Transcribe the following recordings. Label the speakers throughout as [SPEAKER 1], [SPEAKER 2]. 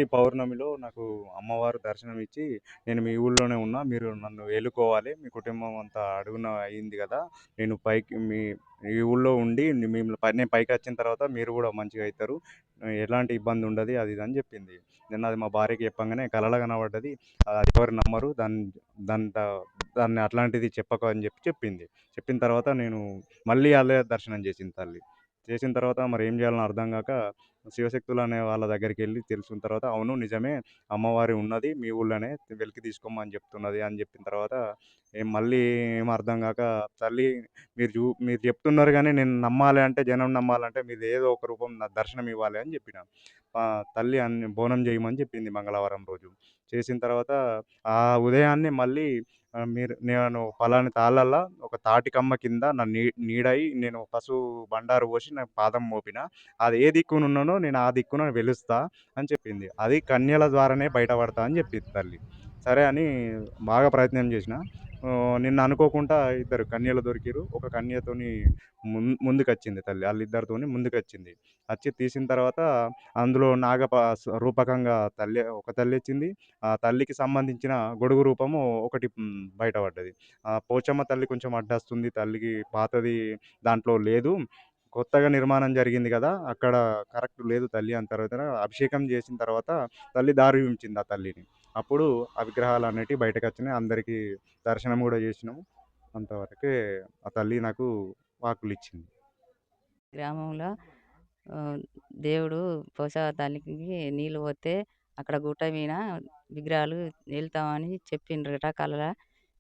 [SPEAKER 1] ఈ పౌర్ణమిలో నాకు అమ్మవారు దర్శనం ఇచ్చి, నేను మీ ఊళ్ళోనే ఉన్నా, మీరు నన్ను ఏలుకోవాలి, మీ కుటుంబం అంతా అడుగున అయింది కదా, నేను పైకి మీ ఈ ఊళ్ళో ఉండి నేను పైకి వచ్చిన తర్వాత మీరు కూడా మంచిగా అవుతారు, ఎలాంటి ఇబ్బంది ఉండదు అది ఇది అని చెప్పింది. నేను అది మా భార్యకి చెప్పంగానే కలలు కనబడ్డది. అది ఎవరు నమ్మరు, దాని దాన్ని అట్లాంటిది చెప్పకు అని చెప్పింది. చెప్పిన తర్వాత నేను మళ్ళీ ఆలయ దర్శనం చేసింది తల్లి. చేసిన తర్వాత మరి ఏం చేయాలని అర్థం కాక శివశక్తులు అనే వాళ్ళ దగ్గరికి వెళ్ళి తెలుసుకున్న తర్వాత, అవును నిజమే, అమ్మవారి ఉన్నది మీ ఊళ్ళోనే, వెలికి తీసుకోమని చెప్తున్నది అని చెప్పిన తర్వాత మళ్ళీ ఏం అర్థం కాక, తల్లి మీరు చెప్తున్నారు కానీ నేను నమ్మాలి అంటే, జనం నమ్మాలంటే మీరు ఏదో ఒక రూపం నా దర్శనం ఇవ్వాలి అని చెప్పిన. తల్లి అన్ని బోనం చేయమని చెప్పింది మంగళవారం రోజు. చేసిన తర్వాత ఆ ఉదయాన్నే మళ్ళీ నేను పలాని తాళ్ళల్లో ఒక తాటికమ్మ కింద నా నీడై నేను పసుపు బండారు పోసి నా పాదం మోపిన, అది ఏ దిక్కునున్నానో నేను ఆ దిక్కున వెలుస్తా అని చెప్పింది. అది కన్యల ద్వారానే బయటపడతా అని చెప్పింది తల్లి. సరే అని బాగా ప్రయత్నం చేసిన. నిన్న అనుకోకుండా ఇద్దరు కన్యలు దొరికిరు. ఒక కన్యతోని ముందుకొచ్చింది తల్లి. ఆళ్ళిద్దరితోని ముందుకొచ్చింది. వచ్చి తీసిన తర్వాత అందులో రూపకంగా ఒక తల్లి వచ్చింది. ఆ తల్లికి సంబంధించిన గొడుగు రూపము ఒకటి బయటపడ్డది. పోచమ్మ తల్లి కొంచెం అడ్డొస్తుంది. తల్లికి పాతది దాంట్లో లేదు. కొత్తగా నిర్మాణం జరిగింది కదా, అక్కడ కరెక్ట్ లేదు తల్లి అని తర్వాత అభిషేకం చేసిన తర్వాత తల్లి దారి ఉంచింది ఆ తల్లిని. అప్పుడు ఆ విగ్రహాలు అనేటివి బయటకు వచ్చినాయి. అందరికీ దర్శనం కూడా చేసినాము. అంతవరకే ఆ తల్లి నాకు వాకులు ఇచ్చింది.
[SPEAKER 2] గ్రామంలో దేవుడు పోషా తల్లికి నీళ్ళు పోతే అక్కడ గుట్ట మీద విగ్రహాలు వెళ్తామని చెప్పిండ్రట కలల.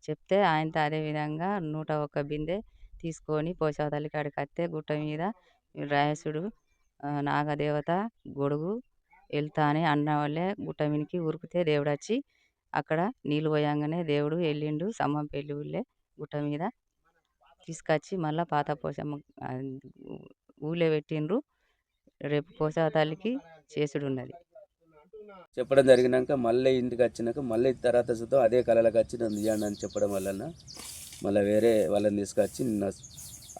[SPEAKER 2] చెప్తే ఆయనతో అదే విధంగా 101 బిందె తీసుకొని పోషా తల్లి కాడికి వస్తే గుట్ట మీద రాయసుడు నాగదేవత గొడుగు వెళ్తా అని అన్న వాళ్ళే గుట్ట మీదకి ఉరికితే దేవుడు వచ్చి అక్కడ నీళ్ళు పోయంగానే దేవుడు వెళ్ళిండు. సమ్మంపల్లి ఊళ్ళే గుట్ట మీద తీసుకొచ్చి మళ్ళీ పాత పోషమ్మ ఊళ్ళో పెట్టిండ్రు. రేపు పోషా తల్లికి చేసుడు ఉన్నది.
[SPEAKER 3] చెప్పడం జరిగినాక మళ్ళీ ఇంటికి వచ్చినాక మళ్ళీ తర్వాత చూద్దాం అదే కళలకు వచ్చి నన్ను తీయండి అని చెప్పడం వలన మళ్ళీ వేరే వాళ్ళని తీసుకొచ్చి నిన్న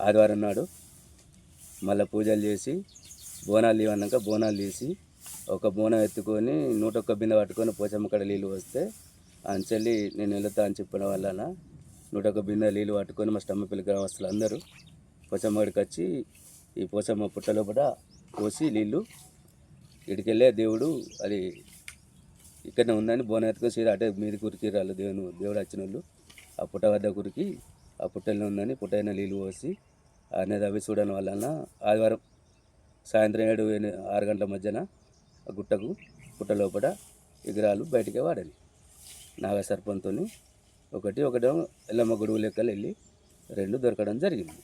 [SPEAKER 3] ఆదివారం నాడు మళ్ళీ పూజలు చేసి బోనాలు ఇవ్వన్నాక బోనాలు తీసి ఒక బోనం ఎత్తుకొని 101 బిందె పట్టుకొని పోచమ్మ కాడ నీళ్ళు వస్తే అంచెల్లి నేను వెళుతా అని చెప్పడం వలన 101 బిందె నీళ్ళు పట్టుకొని మా స్టమ్మపల్లి గ్రామస్తులు అందరూ పోచమ్మ కాడికి వచ్చి ఈ పోచమ్మ పుట్టలో కూడా పోసి నీళ్ళు ఇడికెళ్ళే దేవుడు అది ఇక్కడనే ఉందని బోనం ఎత్తుకొని సీదా అటే మీది కురికి వాళ్ళు దేవుడు వచ్చిన వాళ్ళు ఆ పుట్ట వద్ద కురికి ఆ పుట్టలో ఉందని పుట్టైన నీళ్ళు పోసి అనేది అవి చూడడం వలన ఆదివారం సాయంత్రం 7-6 గంటల మధ్యన ఆ పుట్ట లోపల విగ్రహాలు బయటికి వాడాలి. నాగసర్పంతో ఒకటేమో ఎల్లమ్మ గొడుగు లెక్కలు వెళ్ళి 2 దొరకడం జరిగింది.